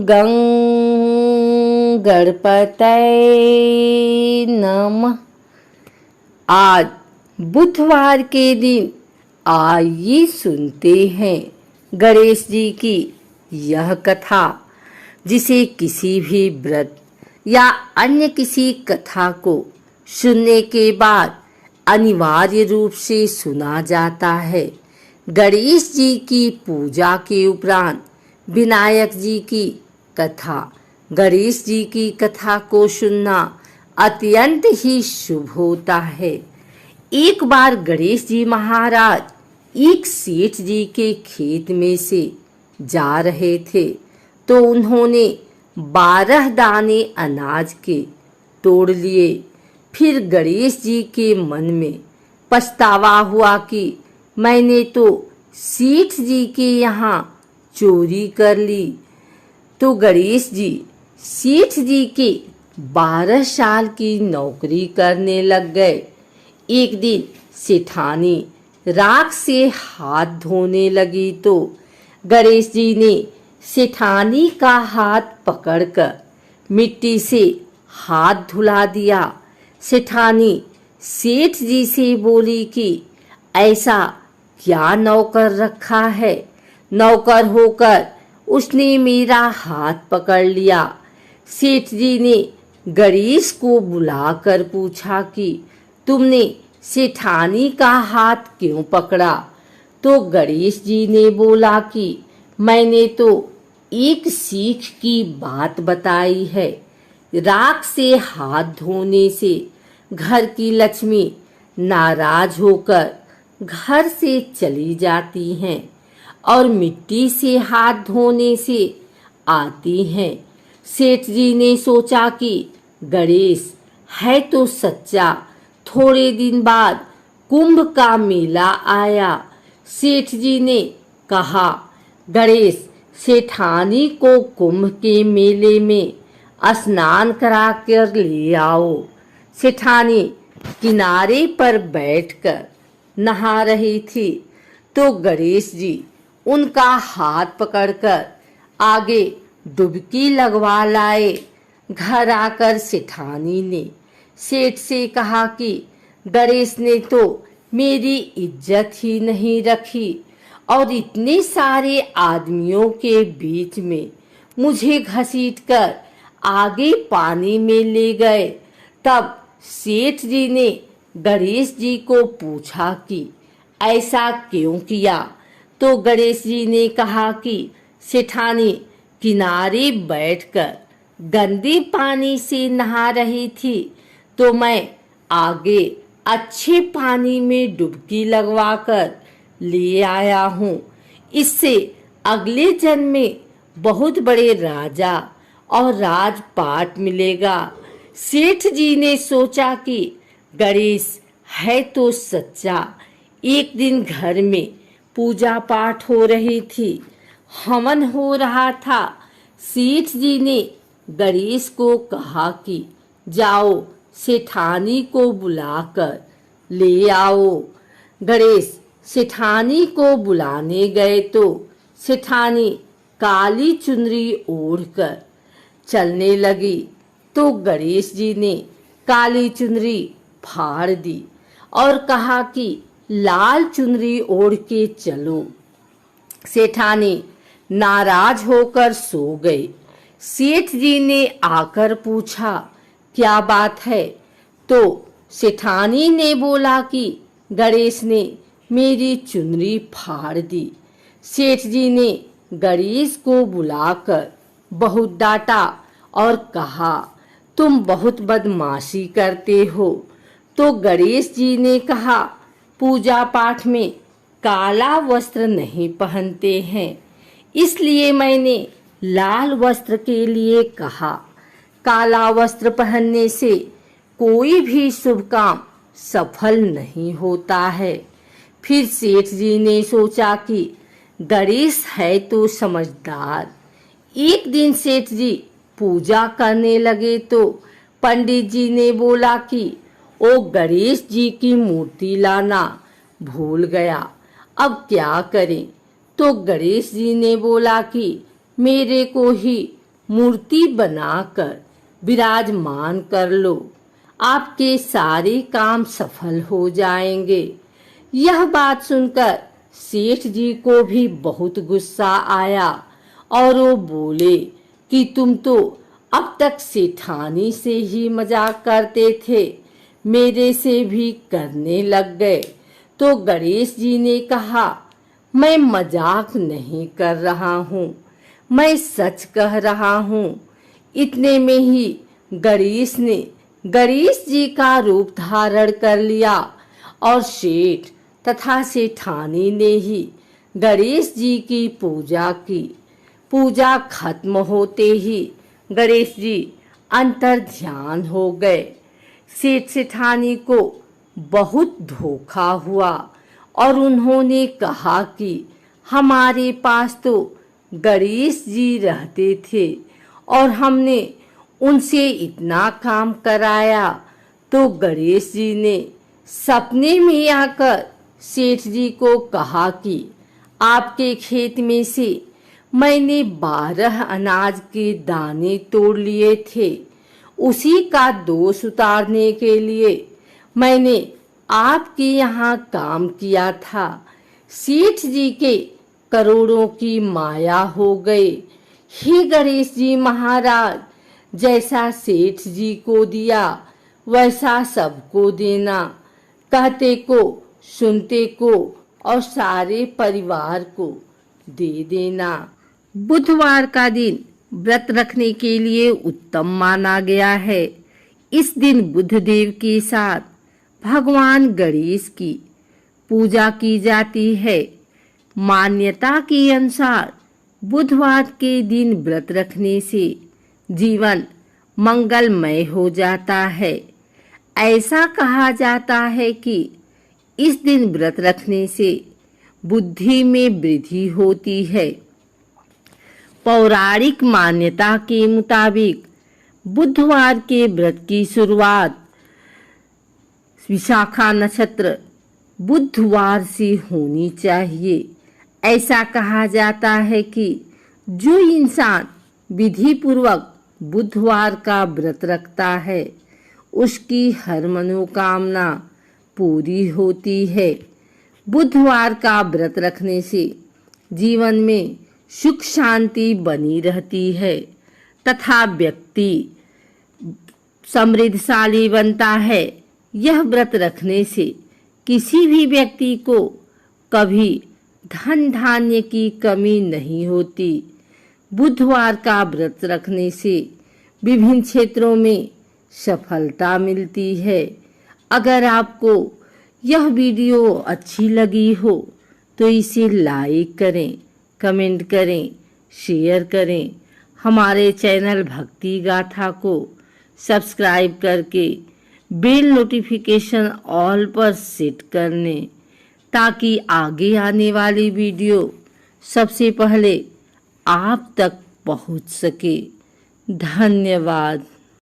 गं गणपतये नमः। आज बुधवार के दिन आइए सुनते हैं गणेश जी की यह कथा, जिसे किसी भी व्रत या अन्य किसी कथा को सुनने के बाद अनिवार्य रूप से सुना जाता है। गणेश जी की पूजा के उपरांत विनायक जी की कथा, गणेश जी की कथा को सुनना अत्यंत ही शुभ होता है। एक बार गणेश जी महाराज एक सेठ जी के खेत में से जा रहे थे, तो उन्होंने 12 दाने अनाज के तोड़ लिए। फिर गणेश जी के मन में पछतावा हुआ कि मैंने तो सेठ जी के यहाँ चोरी कर ली। तो गणेश जी सेठ जी के 12 साल की नौकरी करने लग गए। एक दिन सेठानी राख से हाथ धोने लगी, तो गणेश जी ने सेठानी का हाथ पकड़कर मिट्टी से हाथ धुला दिया। सेठानी सेठ जी से बोली कि ऐसा क्या नौकर रखा है, नौकर होकर उसने मेरा हाथ पकड़ लिया। सेठ जी ने गणेश को बुलाकर पूछा कि तुमने सेठानी का हाथ क्यों पकड़ा? तो गणेश जी ने बोला कि मैंने तो एक सीख की बात बताई है। राख से हाथ धोने से घर की लक्ष्मी नाराज होकर घर से चली जाती हैं और मिट्टी से हाथ धोने से आती हैं। सेठ जी ने सोचा कि गणेश है तो सच्चा। थोड़े दिन बाद कुंभ का मेला आया। सेठ जी ने कहा, गणेश सेठानी को कुंभ के मेले में स्नान करा कर ले आओ। सेठानी किनारे पर बैठकर नहा रही थी, तो गणेश जी उनका हाथ पकड़कर आगे डुबकी लगवा लाए। घर आकर सेठानी ने सेठ से कहा कि गणेश ने तो मेरी इज्जत ही नहीं रखी और इतने सारे आदमियों के बीच में मुझे घसीटकर आगे पानी में ले गए। तब सेठ जी ने गणेश जी को पूछा कि ऐसा क्यों किया? तो गणेश जी ने कहा कि सेठानी किनारे बैठकर गंदे पानी से नहा रही थी, तो मैं आगे अच्छे पानी में डुबकी लगवाकर ले आया हूँ। इससे अगले जन्म में बहुत बड़े राजा और राजपाट मिलेगा। सेठ जी ने सोचा कि गणेश है तो सच्चा। एक दिन घर में पूजा पाठ हो रही थी, हवन हो रहा था। सेठ जी ने गणेश को कहा कि जाओ सेठानी को बुलाकर ले आओ। गणेश सेठानी को बुलाने गए, तो सेठानी काली चुनरी ओढ़कर चलने लगी। तो गणेश जी ने काली चुनरी फाड़ दी और कहा कि लाल चुनरी ओढ़ के चलो। सेठानी नाराज होकर सो गए। सेठ जी ने आकर पूछा, क्या बात है? तो सेठानी ने बोला कि गणेश ने मेरी चुनरी फाड़ दी। सेठ जी ने गणेश को बुलाकर बहुत डांटा और कहा, तुम बहुत बदमाशी करते हो। तो गणेश जी ने कहा, पूजा पाठ में काला वस्त्र नहीं पहनते हैं, इसलिए मैंने लाल वस्त्र के लिए कहा। काला वस्त्र पहनने से कोई भी शुभ काम सफल नहीं होता है। फिर सेठ जी ने सोचा कि गणेश है तो समझदार। एक दिन सेठ जी पूजा करने लगे, तो पंडित जी ने बोला कि ओ गणेश जी की मूर्ति लाना भूल गया, अब क्या करें? तो गणेश जी ने बोला कि मेरे को ही मूर्ति बनाकर विराजमान कर लो, आपके सारे काम सफल हो जाएंगे। यह बात सुनकर सेठ जी को भी बहुत गुस्सा आया और वो बोले कि तुम तो अब तक सेठानी से ही मजाक करते थे, मेरे से भी करने लग गए। तो गणेश जी ने कहा, मैं मजाक नहीं कर रहा हूँ, मैं सच कह रहा हूँ। इतने में ही गणेश ने गणेश जी का रूप धारण कर लिया और सेठ तथा सेठानी ने ही गणेश जी की पूजा की। पूजा खत्म होते ही गणेश जी अंतर ध्यान हो गए। सेठ सेठानी को बहुत धोखा हुआ और उन्होंने कहा कि हमारे पास तो गणेश जी रहते थे और हमने उनसे इतना काम कराया। तो गणेश जी ने सपने में आकर सेठ जी को कहा कि आपके खेत में से मैंने 12 अनाज के दाने तोड़ लिए थे, उसी का दोष उतारने के लिए मैंने आपके यहाँ काम किया था। सेठ जी के करोड़ों की माया हो गई। हे गणेश जी महाराज, जैसा सेठ जी को दिया वैसा सबको देना, कहते को सुनते को और सारे परिवार को दे देना। बुधवार का दिन व्रत रखने के लिए उत्तम माना गया है। इस दिन बुधदेव के साथ भगवान गणेश की पूजा की जाती है। मान्यता के अनुसार बुधवार के दिन व्रत रखने से जीवन मंगलमय हो जाता है। ऐसा कहा जाता है कि इस दिन व्रत रखने से बुद्धि में वृद्धि होती है। पौराणिक मान्यता के मुताबिक बुधवार के व्रत की शुरुआत विशाखा नक्षत्र बुधवार से होनी चाहिए। ऐसा कहा जाता है कि जो इंसान विधि पूर्वक बुधवार का व्रत रखता है उसकी हर मनोकामना पूरी होती है। बुधवार का व्रत रखने से जीवन में सुख शांति बनी रहती है तथा व्यक्ति समृद्धशाली बनता है। यह व्रत रखने से किसी भी व्यक्ति को कभी धन धान्य की कमी नहीं होती। बुधवार का व्रत रखने से विभिन्न क्षेत्रों में सफलता मिलती है। अगर आपको यह वीडियो अच्छी लगी हो तो इसे लाइक करें, कमेंट करें, शेयर करें। हमारे चैनल भक्ति गाथा को सब्सक्राइब करके बेल नोटिफिकेशन ऑल पर सेट कर लें ताकि आगे आने वाली वीडियो सबसे पहले आप तक पहुंच सके। धन्यवाद।